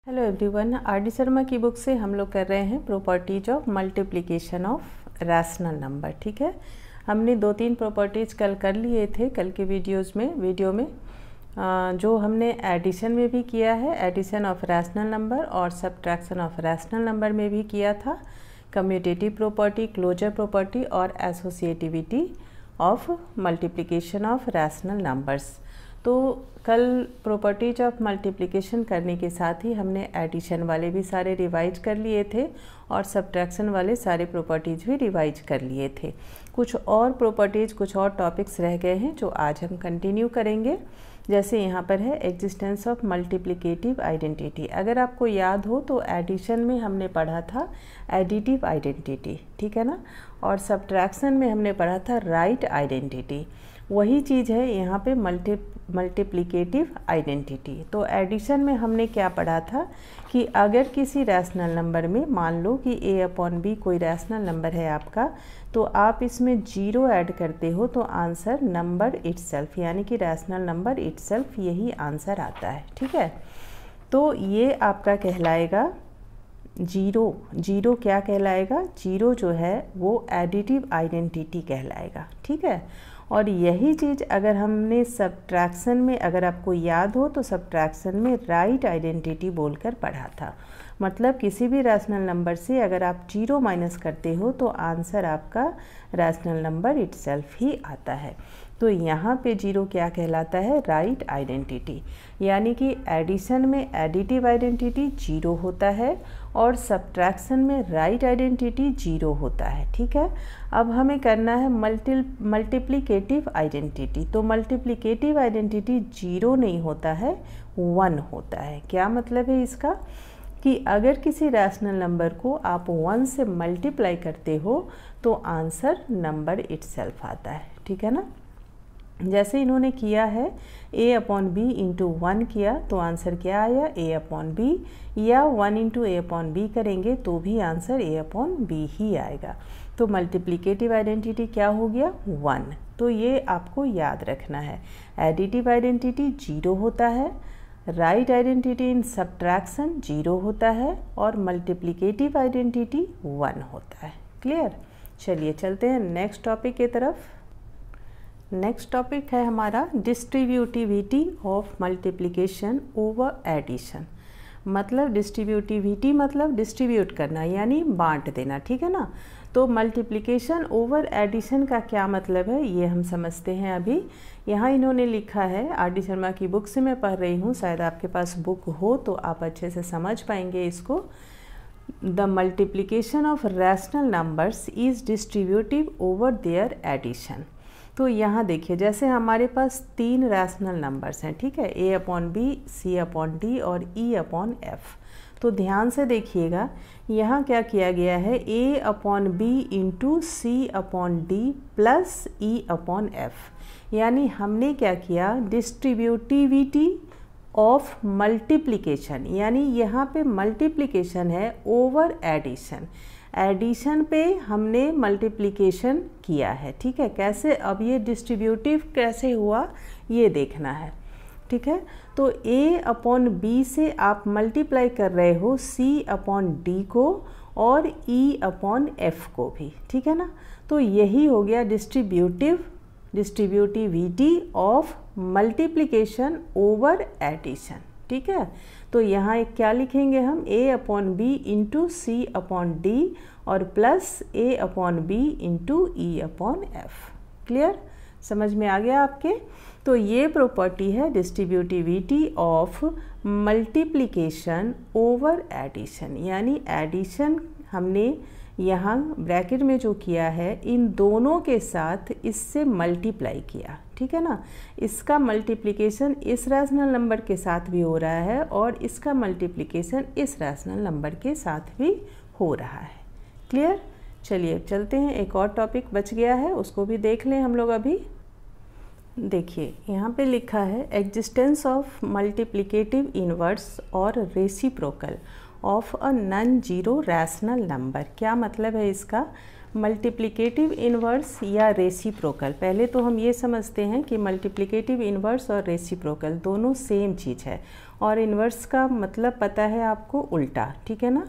Hello everyone, R D Sharma की book से हम लोग कर रहे हैं properties of multiplication of rational number. ठीक है, हमने 2-3 प्रॉपर्टीज कल कर लिए थे कल के वीडियो में जो हमने एडिशन में भी किया है, एडिशन ऑफ रैशनल नंबर, और सब्ट्रैक्शन ऑफ रैशनल नंबर में भी किया था, कम्यूटेटिव प्रॉपर्टी, क्लोजर प्रॉपर्टी और associativity of multiplication of rational numbers. तो कल प्रॉपर्टीज ऑफ मल्टीप्लिकेशन करने के साथ ही हमने एडिशन वाले भी सारे रिवाइज कर लिए थे और सब्ट्रैक्शन वाले सारे प्रॉपर्टीज भी रिवाइज कर लिए थे। कुछ और प्रॉपर्टीज, कुछ और टॉपिक्स रह गए हैं जो आज हम कंटिन्यू करेंगे। जैसे यहाँ पर है एग्जिस्टेंस ऑफ मल्टीप्लिकेटिव आइडेंटिटी। अगर आपको याद हो तो एडिशन में हमने पढ़ा था एडिटिव आइडेंटिटी, ठीक है ना, और सब्ट्रैक्शन में हमने पढ़ा था राइट आइडेंटिटी। वही चीज़ है यहाँ पे मल्टीप्लिकेटिव आइडेंटिटी। तो एडिशन में हमने क्या पढ़ा था कि अगर किसी रैशनल नंबर में, मान लो कि a/b कोई रैशनल नंबर है आपका, तो आप इसमें 0 ऐड करते हो तो आंसर नंबर इटसेल्फ, यानी कि रैशनल नंबर इटसेल्फ, यही आंसर आता है। ठीक है, तो ये आपका कहलाएगा जीरो क्या कहलाएगा? जीरो जो है वो एडिटिव आइडेंटिटी कहलाएगा। ठीक है, और यही चीज़ अगर हमने सब्ट्रैक्शन में, अगर आपको याद हो तो सब्ट्रैक्शन में राइट आइडेंटिटी बोलकर पढ़ा था। मतलब किसी भी रैशनल नंबर से अगर आप 0 माइनस करते हो तो आंसर आपका रैशनल नंबर इटसेल्फ ही आता है। तो यहाँ पे 0 क्या कहलाता है? Right identity. यानी कि एडिशन में एडिटिव आइडेंटिटी 0 होता है और सब्ट्रैक्शन में राइट आइडेंटिटी 0 होता है। ठीक है, अब हमें करना है मल्टीप्लिकेटिव आइडेंटिटी। तो मल्टीप्लिकेटिव आइडेंटिटी 0 नहीं होता है, 1 होता है। क्या मतलब है इसका? कि अगर किसी रैशनल नंबर को आप 1 से मल्टीप्लाई करते हो तो आंसर नंबर इटसेल्फ आता है। ठीक है ना, जैसे इन्होंने किया है a/b इंटू 1 किया तो आंसर क्या आया? a/b, या 1 इंटू a/b करेंगे तो भी आंसर a/b ही आएगा। तो मल्टीप्लिकेटिव आइडेंटिटी क्या हो गया? 1। तो ये आपको याद रखना है। एडिटिव आइडेंटिटी 0 होता है, राइट आइडेंटिटी इन सब्ट्रैक्शन 0 होता है, और मल्टीप्लिकेटिव आइडेंटिटी 1 होता है। क्लियर? चलिए चलते हैं नेक्स्ट टॉपिक की तरफ। नेक्स्ट टॉपिक है हमारा distributivity of multiplication over addition. मतलब डिस्ट्रीब्यूटिविटी मतलब डिस्ट्रीब्यूट करना, यानी बांट देना। ठीक है ना, तो मल्टीप्लिकेशन ओवर एडिशन का क्या मतलब है ये हम समझते हैं अभी। यहाँ इन्होंने लिखा है, आर डी शर्मा की बुक से मैं पढ़ रही हूँ, शायद आपके पास बुक हो तो आप अच्छे से समझ पाएंगे इसको। The multiplication of rational numbers is distributive over their addition. तो यहाँ देखिए, जैसे हमारे पास 3 रैशनल नंबर्स हैं, ठीक है, a/b, c/d और e/f। तो ध्यान से देखिएगा, यहाँ क्या किया गया है? a/b into c/d plus e/f। यानी हमने क्या किया? डिस्ट्रीब्यूटिविटी ऑफ मल्टीप्लिकेशन, यानी यहाँ पे मल्टीप्लिकेशन है ओवर एडिशन। एडिशन पे हमने मल्टीप्लिकेशन किया है। ठीक है, कैसे? अब ये डिस्ट्रीब्यूटिव कैसे हुआ ये देखना है। ठीक है, तो a/b से आप मल्टीप्लाई कर रहे हो c/d को और e/f को भी। ठीक है ना, तो यही हो गया distributivity of multiplication over addition. ठीक है, तो यहाँ एक क्या लिखेंगे हम? a/b इंटू c/d और plus a/b into e/f। Clear? समझ में आ गया आपके? तो ये प्रॉपर्टी है distributivity of multiplication over addition. यानी एडिशन हमने यहाँ ब्रैकेट में जो किया है, इन दोनों के साथ इससे मल्टीप्लाई किया। ठीक है ना, इसका मल्टीप्लिकेशन इस रैशनल नंबर के साथ भी हो रहा है और इसका मल्टीप्लिकेशन इस रैशनल नंबर के साथ भी हो रहा है। क्लियर? चलिए चलते हैं, एक और टॉपिक बच गया है, उसको भी देख लें हम लोग अभी। देखिए यहाँ पे लिखा है एग्जिस्टेंस ऑफ मल्टीप्लिकेटिव इनवर्स और reciprocal of a non zero rational number. क्या मतलब है इसका? मल्टीप्लिकेटिव इन्वर्स या रेसिप्रोकल। पहले तो हम ये समझते हैं कि मल्टीप्लिकेटिव इन्वर्स और रेसिप्रोकल दोनों सेम चीज़ है और इन्वर्स का मतलब पता है आपको उल्टा, ठीक है ना।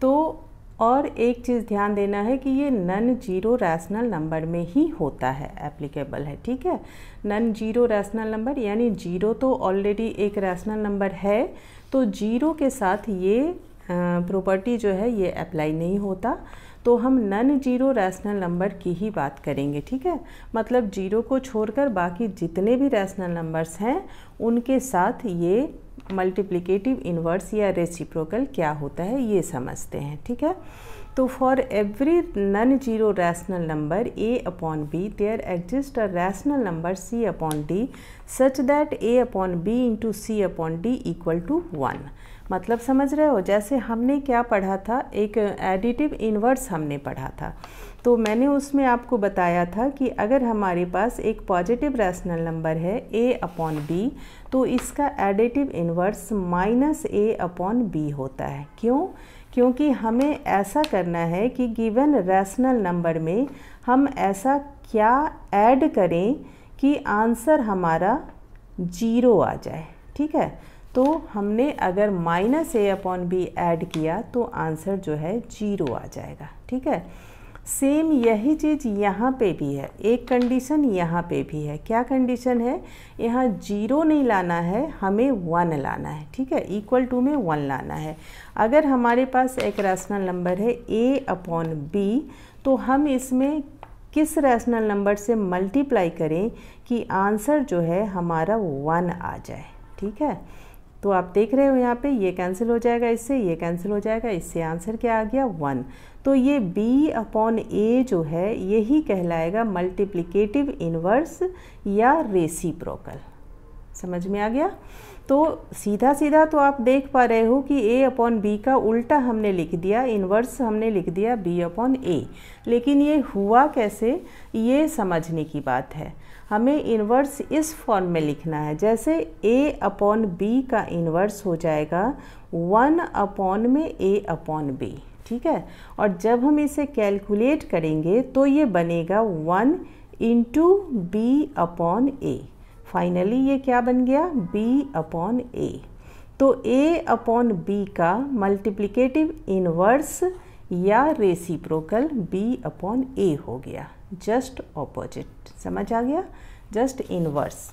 तो और एक चीज़ ध्यान देना है कि ये नॉन जीरो रैशनल नंबर में ही होता है, एप्लीकेबल है, ठीक है। नॉन जीरो रैशनल नंबर यानी जीरो तो ऑलरेडी एक रैशनल नंबर है, तो जीरो के साथ ये प्रॉपर्टी जो है ये अप्लाई नहीं होता। तो हम नॉन जीरो रैशनल नंबर की ही बात करेंगे, ठीक है। मतलब जीरो को छोड़कर बाकी जितने भी रैशनल नंबर्स हैं उनके साथ ये मल्टीप्लिकेटिव इन्वर्स या रेसिप्रोकल क्या होता है ये समझते हैं, ठीक है। तो for every non zero rational number a upon b there exist a rational number c upon d such that a upon b into c upon d equal to 1। मतलब समझ रहे हो, जैसे हमने क्या पढ़ा था, एक एडिटिव इन्वर्स हमने पढ़ा था। तो मैंने उसमें आपको बताया था कि अगर हमारे पास एक पॉजिटिव रैशनल नंबर है a अपॉन b तो इसका additive inverse minus a upon b होता है। क्यों? क्योंकि हमें ऐसा करना है कि गिवन रैशनल नंबर में हम ऐसा क्या ऐड करें कि आंसर हमारा जीरो आ जाए, ठीक है। तो हमने अगर minus a upon b add किया तो आंसर जो है जीरो आ जाएगा, ठीक है। सेम यही चीज़ यहाँ पे भी है, एक कंडीशन यहाँ पे भी है। क्या कंडीशन है? यहाँ जीरो नहीं लाना है, हमें 1 लाना है, ठीक है। इक्वल टू में 1 लाना है। अगर हमारे पास एक रैशनल नंबर है a अपॉन b तो हम इसमें किस रैशनल नंबर से मल्टीप्लाई करें कि आंसर जो है हमारा 1 आ जाए, ठीक है। तो आप देख रहे हो यहाँ पे ये कैंसिल हो जाएगा इससे, ये कैंसिल हो जाएगा इससे, आंसर क्या आ गया 1। तो ये b अपॉन a जो है यही कहलाएगा मल्टीप्लिकेटिव इन्वर्स या रेसिप्रोकल। समझ में आ गया? तो सीधा सीधा तो आप देख पा रहे हो कि a अपॉन b का उल्टा हमने लिख दिया, इन्वर्स हमने लिख दिया b अपॉन a। लेकिन ये हुआ कैसे, ये समझने की बात है। हमें इन्वर्स इस फॉर्म में लिखना है, जैसे a अपॉन b का इन्वर्स हो जाएगा 1 अपॉन में a अपॉन b, ठीक है। और जब हम इसे कैलकुलेट करेंगे तो ये बनेगा 1 into b upon a। Finally ये क्या बन गया, b अपॉन a। तो a अपॉन b का मल्टीप्लिकेटिव इन्वर्स या रेसिप्रोकल b अपॉन a हो गया, जस्ट ऑपोजिट। समझ आ गया? Just inverse.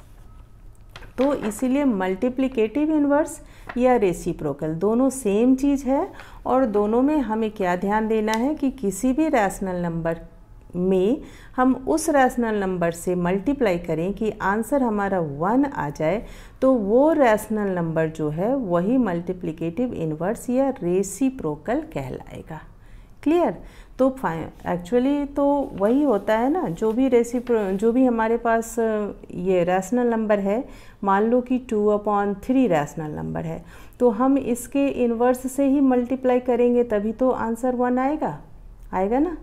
तो इसीलिए मल्टीप्लिकेटिव इन्वर्स या रेसिप्रोकल दोनों सेम चीज़ है, और दोनों में हमें क्या ध्यान देना है कि किसी भी रैशनल नंबर में हम उस रैशनल नंबर से मल्टीप्लाई करें कि आंसर हमारा 1 आ जाए, तो वो रैशनल नंबर जो है वही मल्टीप्लिकेटिव इन्वर्स या रेसिप्रोकल कहलाएगा। क्लियर? तो एक्चुअली तो वही होता है ना, जो भी हमारे पास ये रैशनल नंबर है, मान लो कि 2 अपॉन 3 रैशनल नंबर है, तो हम इसके इन्वर्स से ही मल्टीप्लाई करेंगे तभी तो आंसर 1 आएगा ना।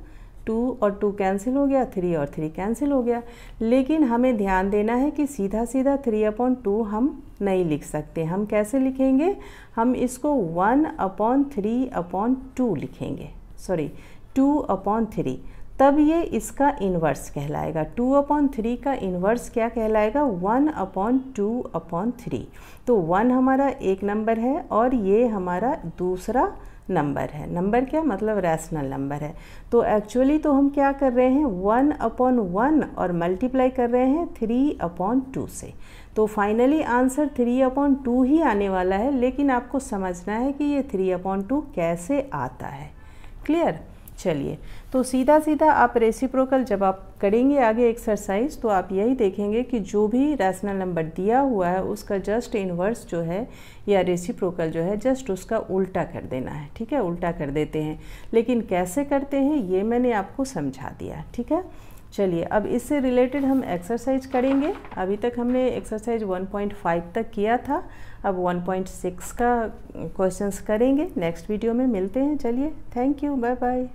2 और 2 कैंसिल हो गया, 3 और 3 कैंसिल हो गया। लेकिन हमें ध्यान देना है कि सीधा सीधा 3 अपॉन 2 हम नहीं लिख सकते। हम कैसे लिखेंगे? हम इसको 1 अपॉन 3 अपॉन 2 लिखेंगे, सॉरी 2 अपॉन 3, तब ये इसका इन्वर्स कहलाएगा। 2 अपॉन 3 का इन्वर्स क्या कहलाएगा? 1 अपॉन 2 अपॉन 3। तो 1 हमारा एक नंबर है और ये हमारा दूसरा नंबर है। नंबर क्या मतलब? रैशनल नंबर है। तो एक्चुअली तो हम क्या कर रहे हैं, 1 अपॉन 1 और मल्टीप्लाई कर रहे हैं 3 अपॉन 2 से। तो फाइनली आंसर 3 अपॉन 2 ही आने वाला है, लेकिन आपको समझना है कि ये 3 अपॉन 2 कैसे आता है। क्लियर? चलिए, तो सीधा सीधा आप रेसिप्रोकल जब आप करेंगे आगे एक्सरसाइज, तो आप यही देखेंगे कि जो भी रैशनल नंबर दिया हुआ है उसका जस्ट इन्वर्स जो है या रेसिप्रोकल जो है जस्ट उसका उल्टा कर देना है, ठीक है। उल्टा कर देते हैं, लेकिन कैसे करते हैं ये मैंने आपको समझा दिया, ठीक है। चलिए, अब इससे रिलेटेड हम एक्सरसाइज करेंगे। अभी तक हमने एक्सरसाइज 1.5 तक किया था, अब 1.6 का क्वेश्चंस करेंगे। नेक्स्ट वीडियो में मिलते हैं। चलिए, थैंक यू, बाय बाय।